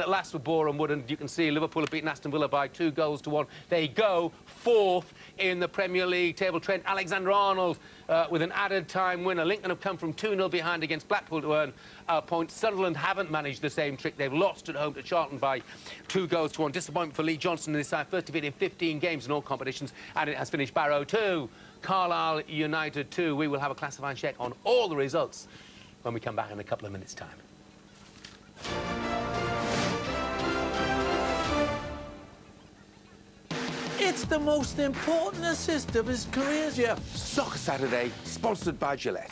At last for Boreham Wood, and you can see Liverpool have beaten Aston Villa by 2-1. They go fourth in the Premier League table. Trent Alexander-Arnold with an added time winner. Lincoln have come from 2-0 behind against Blackpool to earn points. Sunderland haven't managed the same trick. They've lost at home to Charlton by 2-1. Disappointment for Lee Johnson in his side. First defeat in 15 games in all competitions, and it has finished Barrow 2, Carlisle United 2. We will have a classifying check on all the results when we come back in a couple of minutes' time. It's the most important assist of his career, Jeff. Soccer Saturday, sponsored by Gillette.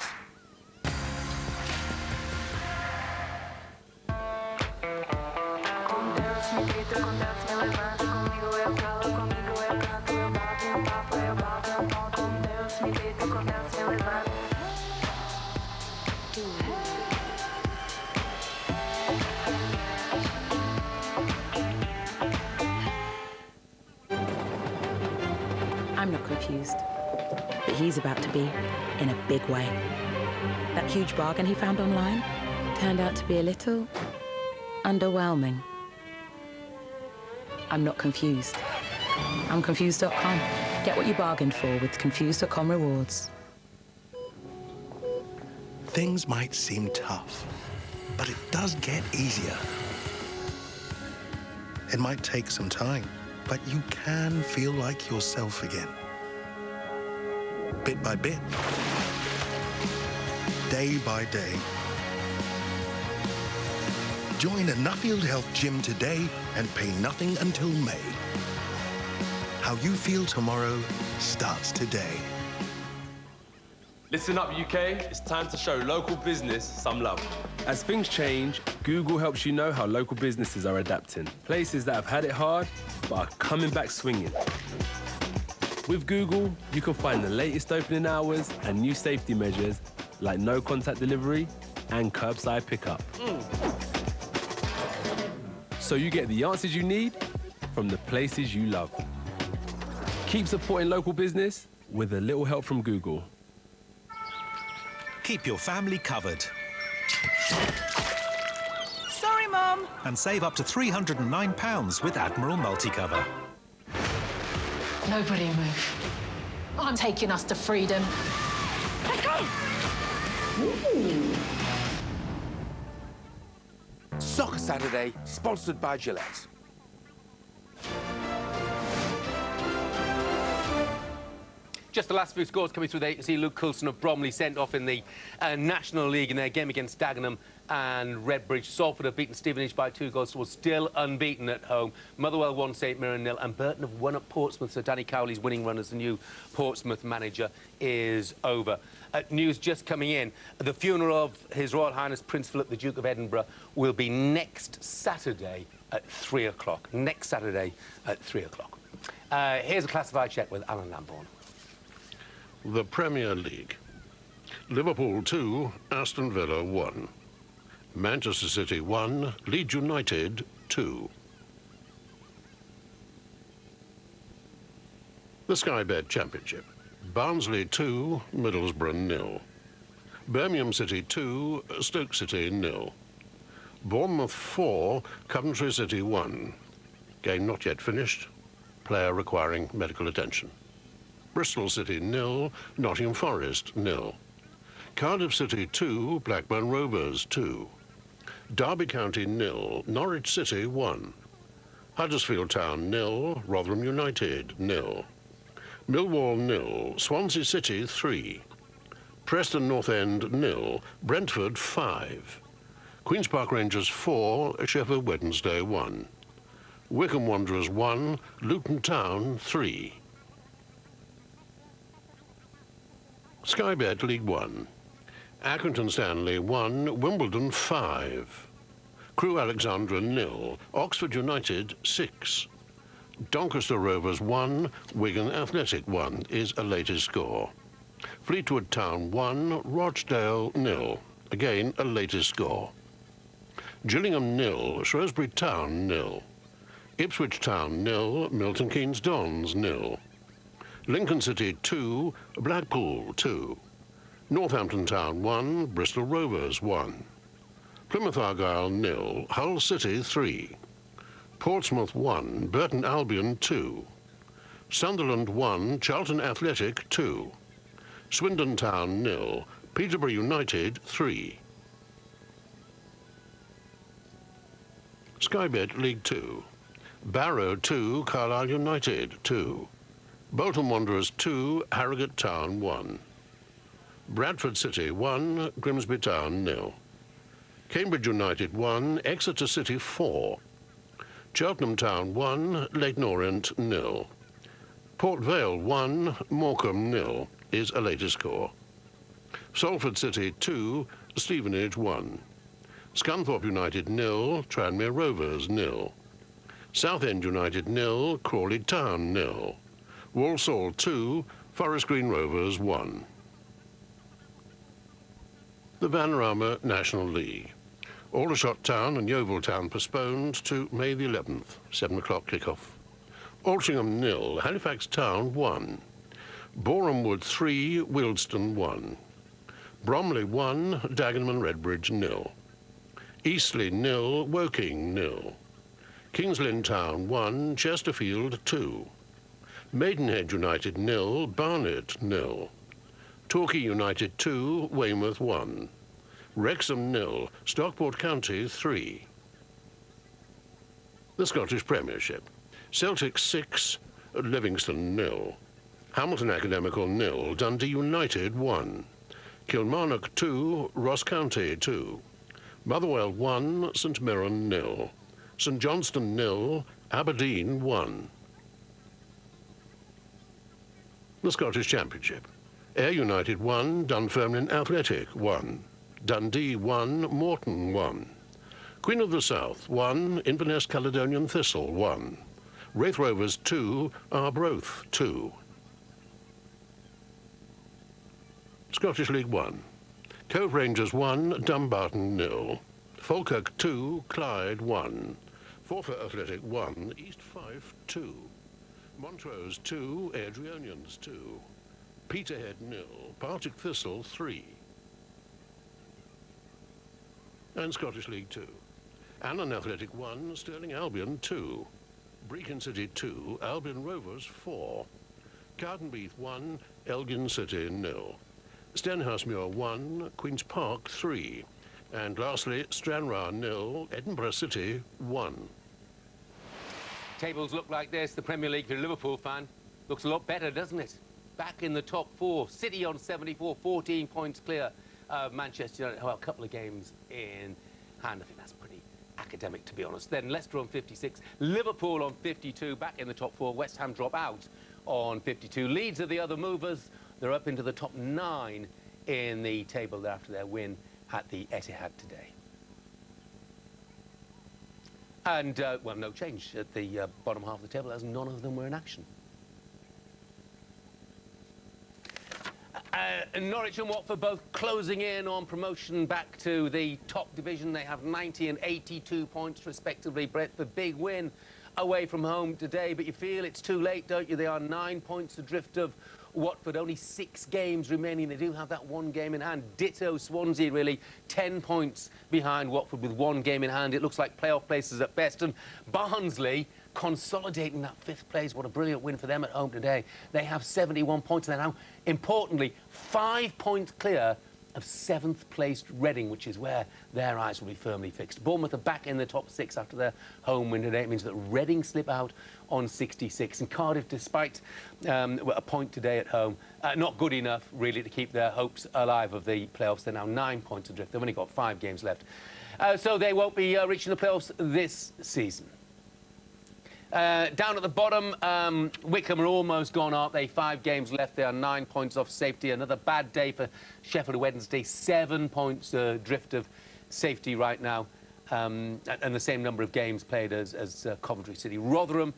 I'm not confused, but he's about to be in a big way. That huge bargain he found online turned out to be a little underwhelming. I'm not confused. I'm Confused.com. Get what you bargained for with Confused.com rewards. Things might seem tough, but it does get easier. It might take some time, but you can feel like yourself again. Bit by bit. Day by day. Join a Nuffield Health gym today and pay nothing until May. How you feel tomorrow starts today. Listen up, UK. It's time to show local business some love. As things change, Google helps you know how local businesses are adapting. Places that have had it hard, but are coming back swinging. With Google, you can find the latest opening hours and new safety measures like no contact delivery and curbside pickup. So you get the answers you need from the places you love. Keep supporting local business with a little help from Google. Keep your family covered. Sorry, Mum. And save up to £309 with Admiral Multicover. Nobody move. I'm taking us to freedom. Let's go! Ooh. Soccer Saturday, sponsored by Gillette. Just the last few scores coming through there. You can see Luke Coulson of Bromley sent off in the National League in their game against Dagenham and Redbridge. Salford have beaten Stevenage by 2-0, so we're still unbeaten at home. Motherwell won St Mirren 0, and Burton have won at Portsmouth, so Danny Cowley's winning run as the new Portsmouth manager is over. News just coming in. The funeral of His Royal Highness Prince Philip, the Duke of Edinburgh, will be next Saturday at 3 o'clock. Next Saturday at 3 o'clock. Here's a classified check with Alan Lambourne. The Premier League. Liverpool 2, Aston Villa 1. Manchester City 1, Leeds United 2. The Sky Bet Championship. Barnsley 2, Middlesbrough 0. Birmingham City 2, Stoke City 0. Bournemouth 4, Coventry City 1. Game not yet finished. Player requiring medical attention. Bristol City 0, Nottingham Forest 0. Cardiff City 2, Blackburn Rovers 2. Derby County 0, Norwich City 1. Huddersfield Town 0, Rotherham United 0. Millwall 0, Swansea City 3. Preston North End 0, Brentford 5. Queen's Park Rangers 4, Sheffield Wednesday 1. Wycombe Wanderers 1, Luton Town 3. Sky Bet League 1. Accrington Stanley 1, Wimbledon 5. Crewe Alexandra 0, Oxford United 6. Doncaster Rovers 1, Wigan Athletic 1 is a latest score. Fleetwood Town 1, Rochdale 0, again a latest score. Gillingham 0, Shrewsbury Town 0. Ipswich Town 0, Milton Keynes Dons 0. Lincoln City 2, Blackpool 2. Northampton Town 1, Bristol Rovers 1. Plymouth Argyle 0, Hull City 3. Portsmouth 1, Burton Albion 2. Sunderland 1, Charlton Athletic 2. Swindon Town 0, Peterborough United 3. Sky Bet League 2. Barrow 2, Carlisle United 2. Bolton Wanderers 2, Harrogate Town 1. Bradford City 1, Grimsby Town 0. Cambridge United 1, Exeter City 4. Cheltenham Town 1, Leyton Orient 0. Port Vale 1, Morecambe 0 is a latest score. Salford City 2, Stevenage 1. Scunthorpe United 0, Tranmere Rovers 0. Southend United 0, Crawley Town 0. Walsall 2, Forest Green Rovers 1. The Vanarama National League. Aldershot Town and Yeovil Town postponed to May the 11th, 7 o'clock kickoff. Altrincham 0, Halifax Town 1. Boreham Wood 3, Wealdstone 1. Bromley 1, Dagenham and Redbridge 0. Eastleigh 0, Woking 0. Kings Lynn Town 1, Chesterfield 2. Maidenhead United 0, Barnet 0. Torquay United 2, Weymouth 1. Wrexham 0, Stockport County 3. The Scottish Premiership. Celtic 6, Livingston 0. Hamilton Academical 0, Dundee United 1. Kilmarnock 2, Ross County 2. Motherwell 1, St Mirren 0. St Johnstone 0, Aberdeen 1. The Scottish Championship. Ayr United 1, Dunfermline Athletic 1. Dundee 1, Morton 1. Queen of the South 1, Inverness Caledonian Thistle 1. Wraith Rovers 2, Arbroath 2. Scottish League 1. Cove Rangers 1, Dumbarton 0. Falkirk 2, Clyde 1. Forfar Athletic 1, East Fife 2. Montrose 2, Adrianians 2. Peterhead 0, Partick Thistle 3. And Scottish League 2. Annan Athletic 1, Stirling Albion 2. Brecon City 2, Albion Rovers 4. Cardenbeath 1, Elgin City 0. Stenhousemuir 1, Queen's Park 3. And lastly, Stranraer 0, Edinburgh City 1. Tables look like this. The Premier League, if you're a Liverpool fan, looks a lot better, doesn't it? Back in the top 4. City on 74, 14 points clear of Manchester United. Well, a couple of games in hand. I think that's pretty academic, to be honest. Then Leicester on 56, Liverpool on 52, back in the top 4. West Ham drop out on 52. Leeds are the other movers. They're up into the top 9 in the table after their win at the Etihad today. And, well, no change at the bottom half of the table, as none of them were in action. Norwich and Watford both closing in on promotion back to the top division. They have 90 and 82 points, respectively. Brentford, big win away from home today, but you feel it's too late, don't you? They are 9 points adrift of Watford, only 6 games remaining. They do have that 1 game in hand. Ditto Swansea, really, 10 points behind Watford with 1 game in hand. It looks like playoff places at best. And Barnsley consolidating that 5th place. What a brilliant win for them at home today. They have 71 points. They're now, importantly, 5 points clear of 7th placed Reading, which is where their eyes will be firmly fixed. Bournemouth are back in the top 6 after their home win today. It means that Reading slip out on 66. And Cardiff, despite a point today at home, not good enough, really, to keep their hopes alive of the playoffs. They're now 9 points adrift. They've only got 5 games left. So they won't be reaching the playoffs this season. Down at the bottom, Wickham are almost gone, aren't they? 5 games left. They are 9 points off safety. Another bad day for Sheffield Wednesday. 7 points drift of safety right now. And the same number of games played as Coventry City. Rotherham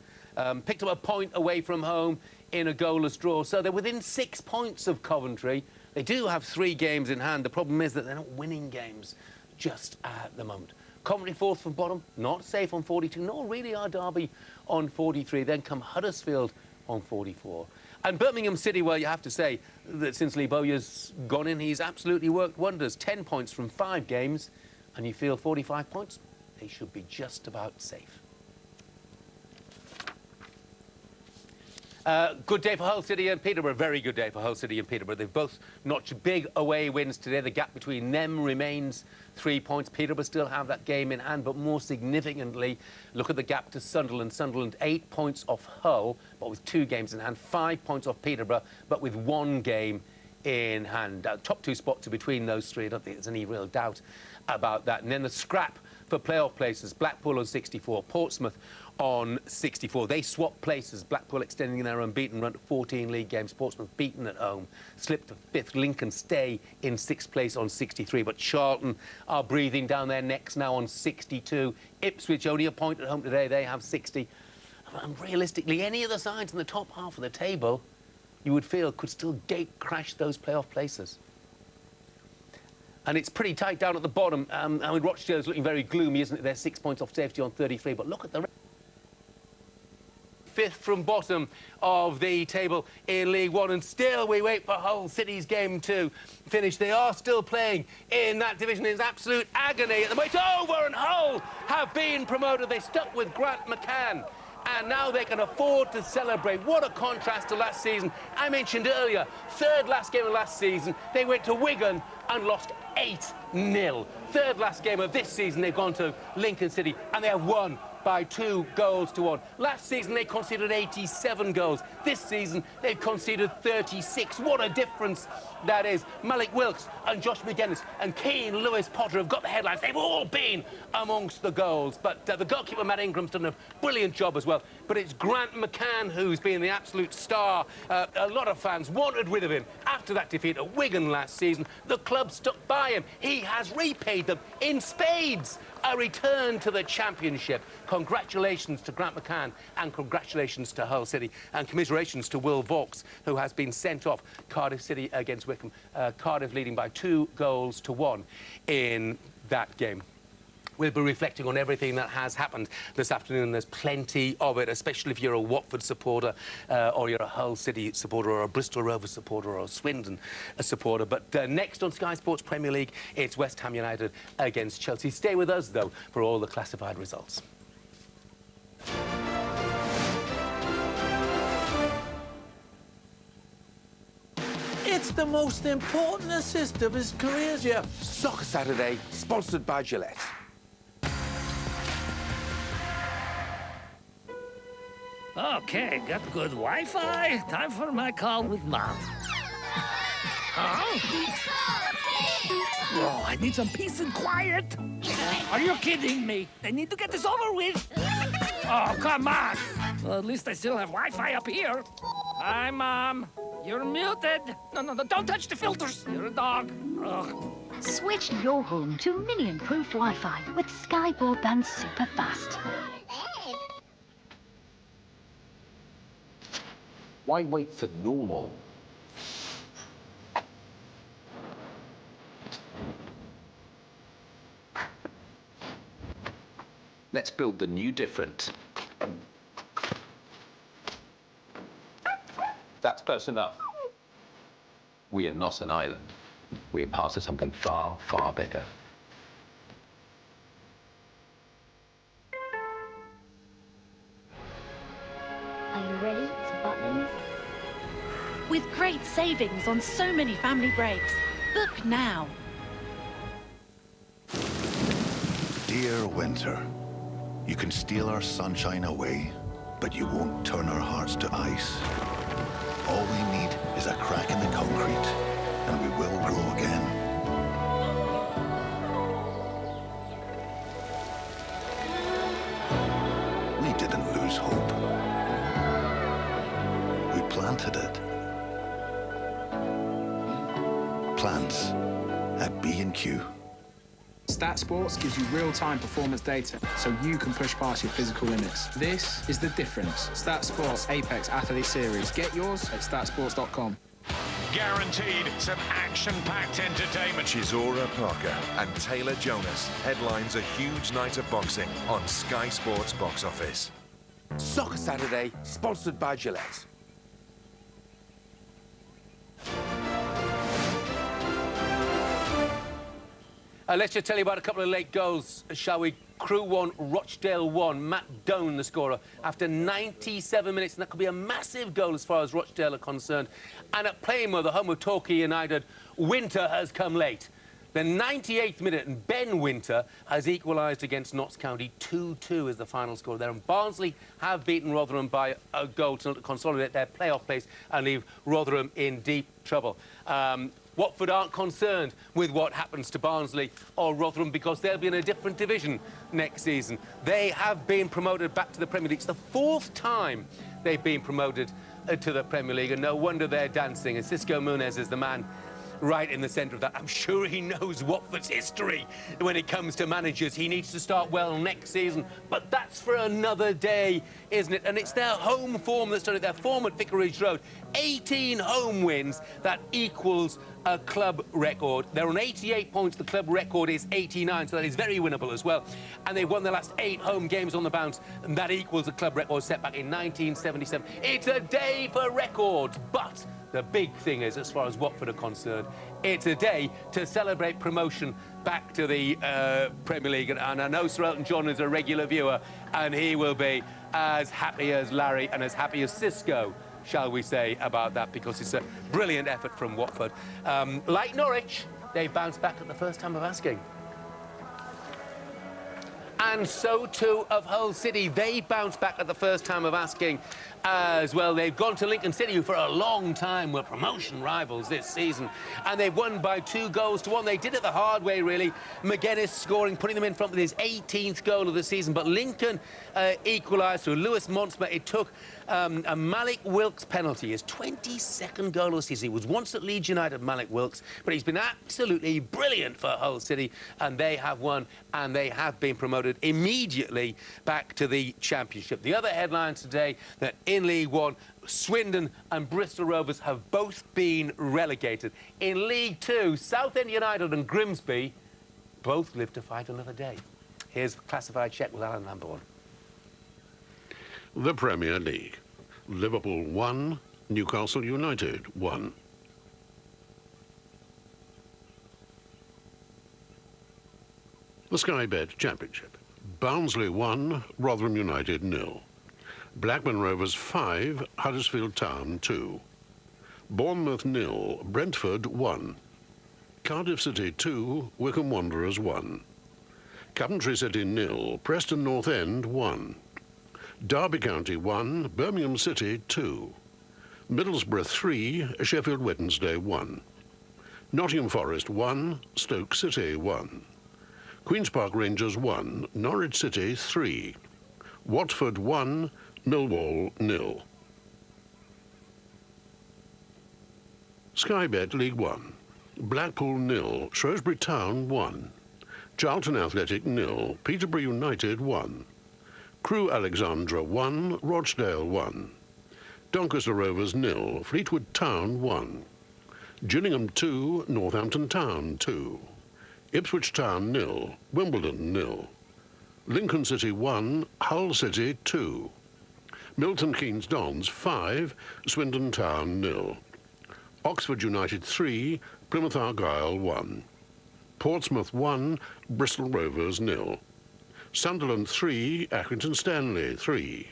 picked up a point away from home in a goalless draw. So they're within 6 points of Coventry. They do have 3 games in hand. The problem is that they're not winning games just at the moment. Coventry 4th from bottom, not safe on 42, nor really are Derby on 43. Then come Huddersfield on 44. And Birmingham City, well, you have to say that since Lee Bowyer's gone in, he's absolutely worked wonders. 10 points from 5 games, and you feel 45 points, they should be just about safe. Good day for Hull City and Peterborough. Very good day for Hull City and Peterborough. They've both notched big away wins today. The gap between them remains 3 points. Peterborough still have that game in hand, but more significantly, look at the gap to Sunderland. Sunderland 8 points off Hull, but with 2 games in hand. 5 points off Peterborough, but with 1 game in hand. Top 2 spots are between those 3. I don't think there's any real doubt about that. And then the scrap for playoff places. Blackpool on 64, Portsmouth on 64. They swap places. Blackpool extending their unbeaten run to 14 league games. Portsmouth beaten at home, slipped to 5th. Lincoln stay in 6th place on 63. But Charlton are breathing down their necks now on 62. Ipswich only a point at home today. They have 60. And realistically, any of the sides in the top half of the table, you would feel, could still gate crash those playoff places. And it's pretty tight down at the bottom. I mean, Rochdale's looking very gloomy, isn't it? They're 6 points off safety on 33. But look at the 5th from bottom of the table in League One, and still we wait for Hull City's game to finish. They are still playing in that division. It's absolute agony at the moment. It's over, and Hull have been promoted. They stuck with Grant McCann, and now they can afford to celebrate. What a contrast to last season. I mentioned earlier, 3rd last game of last season, they went to Wigan and lost 8-0. 3rd last game of this season, they've gone to Lincoln City, and they have won by 2 goals to 1. Last season, they conceded 87 goals. This season, they've conceded 36. What a difference that is. Malik Wilkes and Josh McGuinness and Keane Lewis Potter have got the headlines. They've all been amongst the goals. But the goalkeeper, Matt Ingram's done a brilliant job as well. But it's Grant McCann who's been the absolute star. A lot of fans wanted rid of him after that defeat at Wigan last season. The club stuck by him. He has repaid them in spades. A return to the Championship. Congratulations to Grant McCann, and congratulations to Hull City, and commiserations to Will Vauxhall, who has been sent off. Cardiff City against Wycombe. Cardiff leading by 2 goals to 1 in that game. We'll be reflecting on everything that has happened this afternoon. There's plenty of it, especially if you're a Watford supporter, or you're a Hull City supporter, or a Bristol Rovers supporter, or a Swindon supporter. But next on Sky Sports Premier League, it's West Ham United against Chelsea. Stay with us, though, for all the classified results. It's the most important assist of his career, Jeff. Soccer Saturday, sponsored by Gillette. Okay, got good Wi-Fi. Time for my call with Mom. Huh? Oh, I need some peace and quiet. Are you kidding me? I need to get this over with. Oh, come on. Well, at least I still have Wi-Fi up here. Hi, Mom. You're muted. No, don't touch the filters. You're a dog. Ugh. Switch your home to mini-improved Wi-Fi with Sky Broadband Super Fast. Why wait for normal? Let's build the new different. That's close enough. We are not an island. We are part of something far, far bigger. Are you ready to buttons? With great savings on so many family breaks. Book now. Dear winter, you can steal our sunshine away, but you won't turn our hearts to ice. All we need is a crack in the concrete, and we will grow again. We didn't lose hope. We planted it. Plants at B&Q. Stat Sports gives you real-time performance data so you can push past your physical limits. This is the difference. Stat Sports Apex Athlete Series. Get yours at statsports.com. Guaranteed some action-packed entertainment. Chisora Parker and Taylor Jonas headlines a huge night of boxing on Sky Sports Box Office. Soccer Saturday, sponsored by Gillette. Let's just tell you about a couple of late goals, shall we? Crewe 1, Rochdale 1. Matt Doan, the scorer, after 97 minutes, and that could be a massive goal as far as Rochdale are concerned. And at Plainmoor, the home of Torquay United, Winter has come late. The 98th minute, and Ben Winter has equalised against Notts County. 2-2 is the final score there. And Barnsley have beaten Rotherham by a goal to consolidate their playoff place and leave Rotherham in deep trouble. Watford aren't concerned with what happens to Barnsley or Rotherham because they'll be in a different division next season. They have been promoted back to the Premier League. It's the 4th time they've been promoted to the Premier League, and no wonder they're dancing. And Cisco Munez is the man right in the centre of that. I'm sure he knows Watford's history when it comes to managers. He needs to start well next season, but that's for another day, isn't it? And it's their home form that's done it. Their form at Vicarage Road, 18 home wins, that equals a club record. They're on 88 points. The club record is 89, so that is very winnable as well. And they've won their last 8 home games on the bounce, and that equals a club record set back in 1977. It's a day for records, but the big thing is, as far as Watford are concerned, it's a day to celebrate promotion back to the Premier League. And I know Sir Elton John is a regular viewer, and he will be as happy as Larry and as happy as Cisco, shall we say, about that, because it's a brilliant effort from Watford. Like Norwich, they bounced back at the first time of asking. And so too of Hull City. They bounced back at the first time of asking as well. They've gone to Lincoln City, who for a long time were promotion rivals this season, and they've won by 2-1. They did it the hard way, really. McGuinness scoring, putting them in front with his 18th goal of the season, but Lincoln equalised through Lewis Monsma. It took a Malik Wilkes penalty, his 22nd goal of the season. He was once at Leeds United, Malik Wilkes, but he's been absolutely brilliant for Hull City, and they have won, and they have been promoted immediately back to the Championship. The other headlines today, that in League One, Swindon and Bristol Rovers have both been relegated. In League Two, Southend United and Grimsby both live to fight another day. Here's Classified Check with Alan Lambourne. The Premier League. Liverpool 1, Newcastle United 1. The Sky Bet Championship. Barnsley 1, Rotherham United 0. Blackburn Rovers 5, Huddersfield Town 2. Bournemouth 0, Brentford 1. Cardiff City 2, Wycombe Wanderers 1. Coventry City 0, Preston North End 1. Derby County 1, Birmingham City 2. Middlesbrough 3, Sheffield Wednesday 1. Nottingham Forest 1, Stoke City 1. Queen's Park Rangers 1, Norwich City 3. Watford 1, Millwall 0. Sky Bet League 1. Blackpool 0, Shrewsbury Town 1. Charlton Athletic 0, Peterborough United 1. Crewe Alexandra 1, Rochdale 1. Doncaster Rovers 0, Fleetwood Town 1. Gillingham 2, Northampton Town 2. Ipswich Town 0, Wimbledon 0. Lincoln City 1, Hull City 2. Milton Keynes Dons 5, Swindon Town 0. Oxford United 3, Plymouth Argyle 1. Portsmouth 1, Bristol Rovers 0. Sunderland 3, Accrington Stanley 3.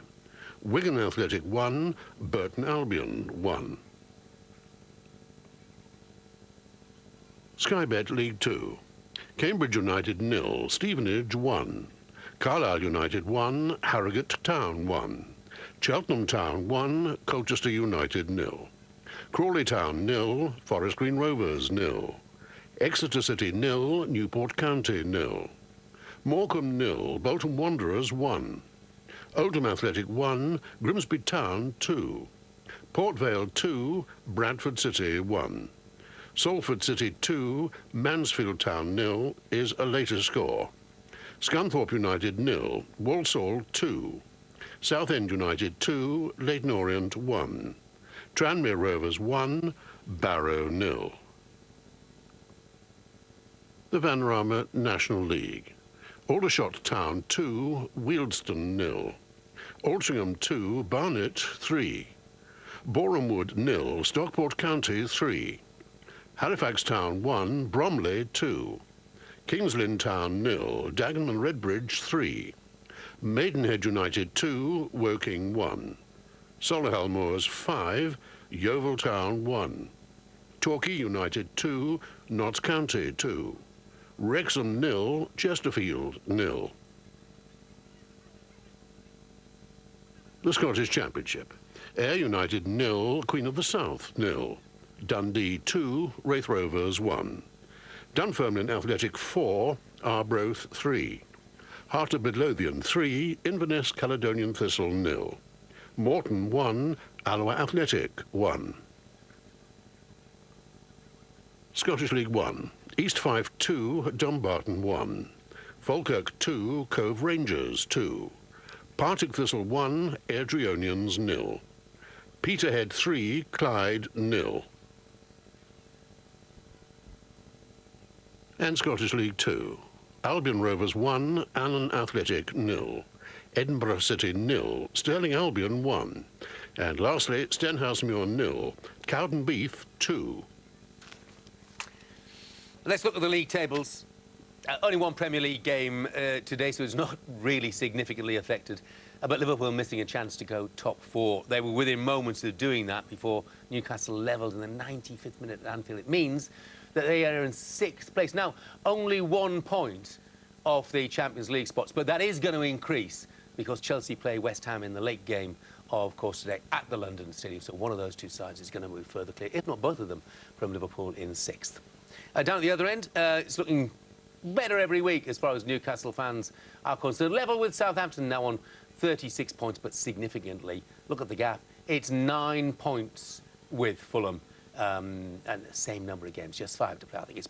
Wigan Athletic 1, Burton Albion 1. Sky Bet League 2. Cambridge United 0, Stevenage 1. Carlisle United 1, Harrogate Town 1. Cheltenham Town 1, Colchester United 0. Crawley Town 0, Forest Green Rovers 0. Exeter City 0, Newport County 0. Morecambe 0, Bolton Wanderers 1. Oldham Athletic 1, Grimsby Town 2. Port Vale 2, Bradford City 1. Salford City 2, Mansfield Town 0 is a later score. Scunthorpe United 0, Walsall 2. Southend United 2, Leyton Orient 1. Tranmere Rovers 1, Barrow 0. The Vanarama National League. Aldershot Town 2, Wealdstone 0. Altrincham 2, Barnet 3. Borehamwood 0, Stockport County 3. Halifax Town 1, Bromley 2. Kings Lynn Town 0, Dagenham and Redbridge 3. Maidenhead United 2, Woking 1. Solihull Moors 5, Yeovil Town 1. Torquay United 2, Notts County 2. Wrexham 0, Chesterfield 0. The Scottish Championship. Ayr United 0, Queen of the South 0. Dundee 2, Wraith Rovers 1. Dunfermline Athletic 4, Arbroath 3. Heart of Midlothian 3, Inverness Caledonian Thistle 0. Morton 1, Alloa Athletic 1. Scottish League 1. East Fife 2, Dumbarton 1. Falkirk 2, Cove Rangers 2. Partick Thistle 1, Airdrieonians 0. Peterhead 3, Clyde 0. And Scottish League 2. Albion Rovers 1, Annan Athletic 0. Edinburgh City 0, Stirling Albion 1. And lastly, Stenhousemuir 0, Cowden Beef 2. Let's look at the league tables. Only one Premier League game today, so it's not really significantly affected. But Liverpool missing a chance to go top 4. They were within moments of doing that before Newcastle levelled in the 95th minute at Anfield. It means that they are in 6th place. Now, only 1 point off the Champions League spots, but that is going to increase because Chelsea play West Ham in the late game, of course, today at the London Stadium. So one of those two sides is going to move further clear, if not both of them, from Liverpool in 6th. Down at the other end, it's looking better every week as far as Newcastle fans are concerned. Level with Southampton now on 36 points, but significantly, look at the gap. It's 9 points with Fulham, and the same number of games, just 5 to play. I think it's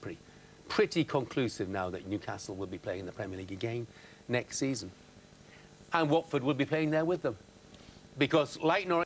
pretty conclusive now that Newcastle will be playing in the Premier League again next season. And Watford will be playing there with them. Because, like Norwich,